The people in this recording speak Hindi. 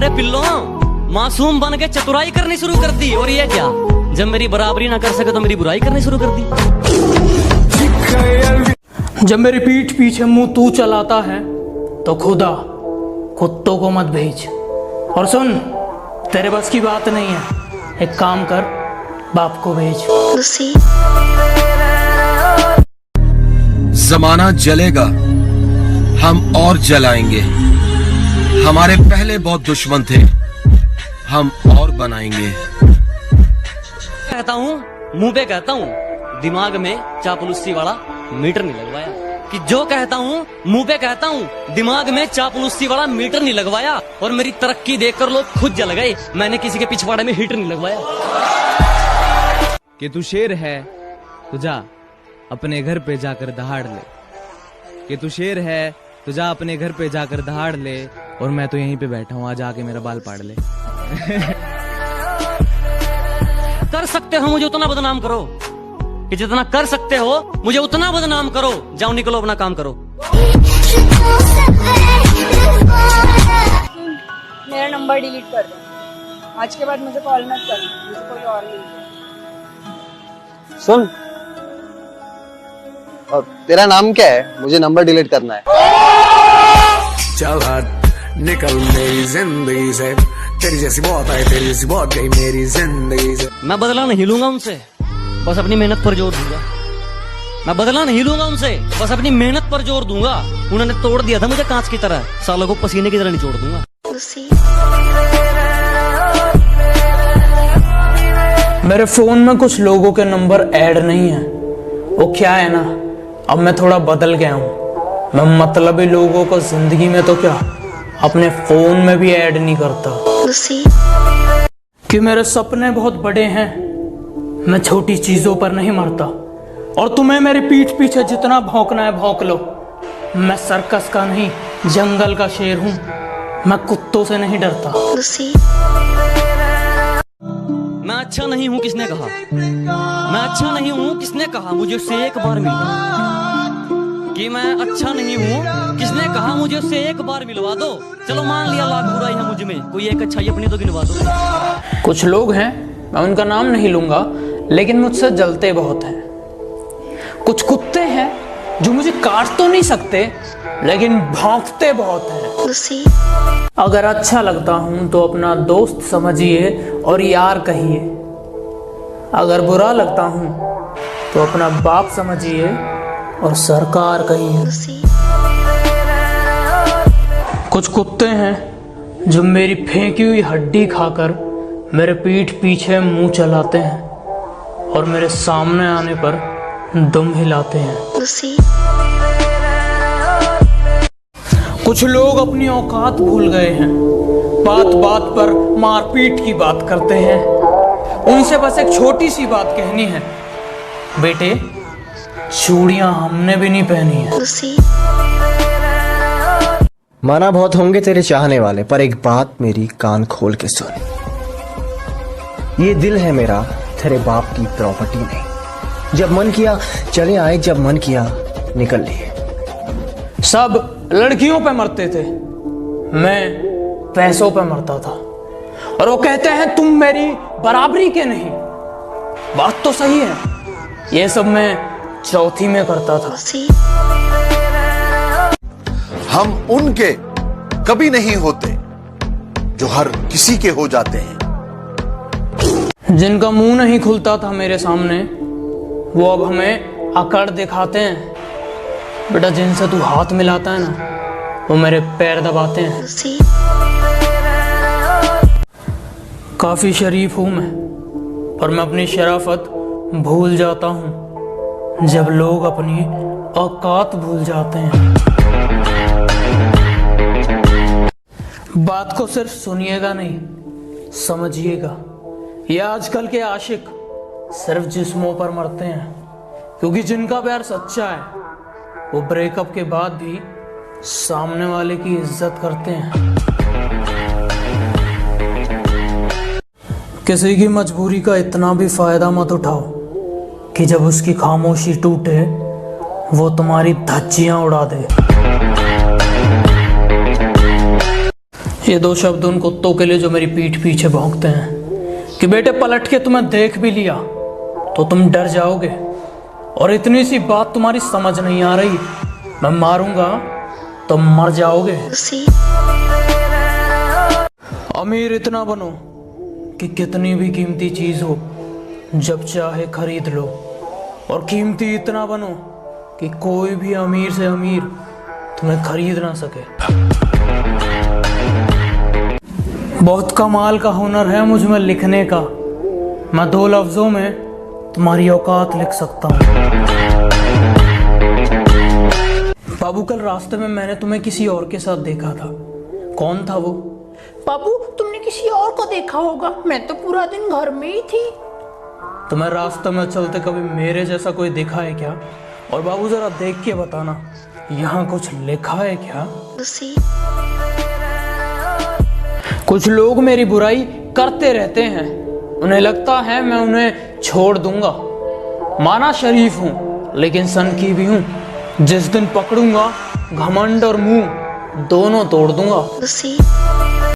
अरे पिल्लो, मासूम बन के चतुराई करनी शुरू कर दी, और ये क्या, जब मेरी बराबरी ना कर सके तो मेरी बुराई करनी शुरू कर दी। जब मेरी पीठ पीछे मुंह तू चलाता है तो खुदा कुत्तों को मत भेज। और सुन, तेरे बस की बात नहीं है, एक काम कर, बाप को भेज। जमाना जलेगा, हम और जलाएंगे। हमारे पहले बहुत दुश्मन थे, हम और बनाएंगे। कहता हूँ, मुंह पे कहता हूँ, दिमाग में चापलूसी वाला मीटर नहीं लगवाया। कि जो कहता हूँ मुंह पे कहता हूँ, दिमाग में चापलूसी वाला मीटर नहीं लगवाया। और मेरी तरक्की देखकर लोग खुद जल गए, मैंने किसी के पिछवाड़े में हीटर नहीं लगवाया। कि तू शेर है तो जा अपने घर पे जाकर दहाड़ ले। कि तू शेर है तो जा अपने घर पे जाकर दहाड़ ले, और मैं तो यहीं पे बैठा हूँ, आज आके मेरा बाल पाड़ ले। कर सकते हो मुझे उतना बदनाम करो, कि जितना कर सकते हो मुझे उतना बदनाम करो। जाओ निकलो, अपना काम करो। मेरा नंबर डिलीट कर दो, आज के बाद मुझे कॉल मत करना, मुझे कोई और नहीं। सुन, और तेरा नाम क्या है? मुझे नंबर डिलीट करना है। चल हट, निकल मेरी जिंदगी से, तेरी जैसी बहुत आई, तेरी जैसी बहुत गई मेरी जिंदगी से। मैं बदला नहीं लूंगा उनसे, बस अपनी मेहनत पर जोर दूंगा। मैं बदला नहीं लूंगा उनसे, बस अपनी मेहनत पर जोर दूंगा। उन्होंने तोड़ दिया था मुझे कांच की तरह, सालों को पसीने की तरह निचोड़ दूंगा। मेरे फोन में कुछ लोगों के नंबर ऐड नहीं है। वो क्या है ना, अब मैं थोड़ा बदल गया हूँ। मैं मतलबी लोगों को जिंदगी में तो क्या, अपने फोन में भी ऐड नहीं करता। कि मेरे सपने बहुत बड़े हैं, मैं छोटी चीजों पर नहीं मरता। और तुम्हें मेरी पीठ पीछे जितना भौंकना है भौंक लो, मैं सर्कस का नहीं, जंगल का शेर हूँ, मैं कुत्तों से नहीं डरता। मैं अच्छा नहीं हूँ किसने कहा, मैं अच्छा नहीं हूँ किसने कहा, मुझे उससे एक बार मिलवा। कि मैं अच्छा नहीं हूँ किसने कहा, मुझे उससे एक बार मिलवा दो। चलो मान लिया लाख बुराई है मुझ में, कोई एक अच्छाई अपनी तो गिनवा दो। कुछ लोग हैं, मैं उनका नाम नहीं लूंगा, लेकिन मुझसे जलते बहुत हैं। कुछ कुत्ते हैं जो मुझे काट तो नहीं सकते, लेकिन भौंकते बहुत हैं। अगर अच्छा लगता हूं तो अपना दोस्त समझिए और यार कहिए। अगर बुरा लगता हूं तो अपना बाप समझिए और सरकार कहिए। कुछ कुत्ते हैं जो मेरी फेंकी हुई हड्डी खाकर मेरे पीठ पीछे मुंह चलाते हैं और मेरे सामने आने पर दुम हिलाते हैं। कुछ लोग अपनी औकात भूल गए हैं, बात बात पर मारपीट की बात करते हैं। उनसे बस एक छोटी सी बात कहनी है, बेटे चूड़ियां हमने भी नहीं पहनी है। माना बहुत होंगे तेरे चाहने वाले, पर एक बात मेरी कान खोल के सुन। ये दिल है मेरा, तेरे बाप की प्रॉपर्टी नहीं। जब मन किया चले आए, जब मन किया निकल लिए। सब लड़कियों पे मरते थे, मैं पैसों पे मरता था। और वो कहते हैं तुम मेरी बराबरी के नहीं। बात तो सही है, ये सब मैं चौथी में करता था। हम उनके कभी नहीं होते जो हर किसी के हो जाते हैं। जिनका मुंह नहीं खुलता था मेरे सामने, वो अब हमें अकड़ दिखाते हैं। बेटा जिनसे तू हाथ मिलाता है ना, वो मेरे पैर दबाते हैं। काफी शरीफ हूं मैं, पर मैं अपनी शराफत भूल जाता हूं जब लोग अपनी औकात भूल जाते हैं। बात को सिर्फ सुनिएगा नहीं, समझिएगा। ये आजकल के आशिक सिर्फ जिस्मों पर मरते हैं, क्योंकि जिनका प्यार सच्चा है वो ब्रेकअप के बाद भी सामने वाले की इज्जत करते हैं। किसी की मजबूरी का इतना भी फायदा मत उठाओ कि जब उसकी खामोशी टूटे वो तुम्हारी धज्जियां उड़ा दे। ये दो शब्द उन कुत्तों के लिए जो मेरी पीठ पीछे भौंकते हैं कि बेटे पलट के तुम्हें देख भी लिया तो तुम डर जाओगे, और इतनी सी बात तुम्हारी समझ नहीं आ रही, मैं मारूंगा तो मर जाओगे। अमीर इतना बनो कि कितनी भी कीमती चीज हो जब चाहे खरीद लो, और कीमती इतना बनो कि कोई भी अमीर से अमीर तुम्हें खरीद ना सके। बहुत कमाल का हुनर है मुझ में लिखने का, मैं 2 लफ्जों में तुम्हारी औकात लिख सकता हूँ। बाबू कल रास्ते में मैंने तुम्हें किसी और के साथ देखा था, कौन था वो? बाबू तुमने किसी और को देखा होगा, मैं तो पूरा दिन घर में ही थी। तुम्हें रास्ते में चलते कभी मेरे जैसा कोई देखा है क्या? और बाबू जरा देख के बताना, यहाँ कुछ लिखा है क्या? कुछ लोग मेरी बुराई करते रहते हैं, उन्हें लगता है मैं उन्हें छोड़ दूंगा। माना शरीफ हूं लेकिन सनकी भी हूं, जिस दिन पकड़ूंगा घमंड और मुंह दोनों तोड़ दूंगा।